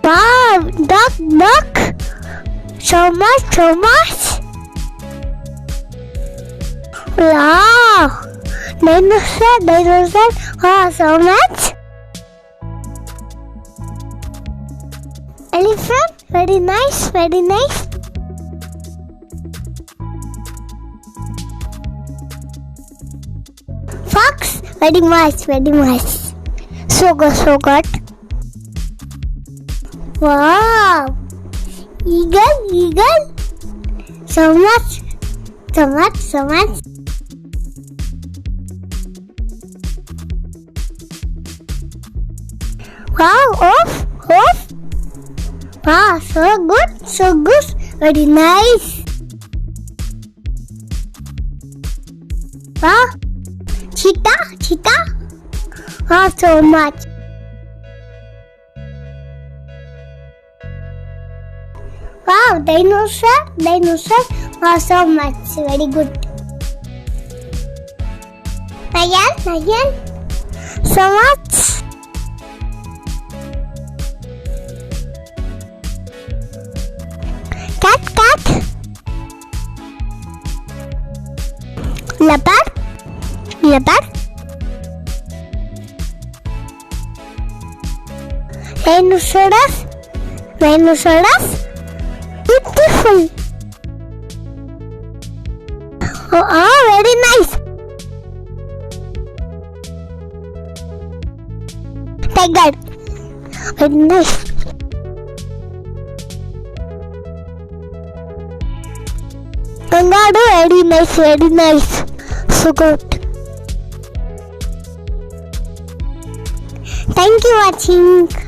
Wow, duck. So much. Wow. Dinosaur. Wow, so much. Elephant, very nice. Fox, very nice. So good. Wow. Eagle. So much. Wow, off. Wow, so good. Very nice. Wow. Cheetah. Wow, so much. Wow, dinosaur. Wow, so much. Very good. Lion. So much. Cat. Leopard. Rhinoceros. Beautiful. Oh, very nice. Tiger. Very nice. Kangaroo, very nice. So good. Thank you for watching.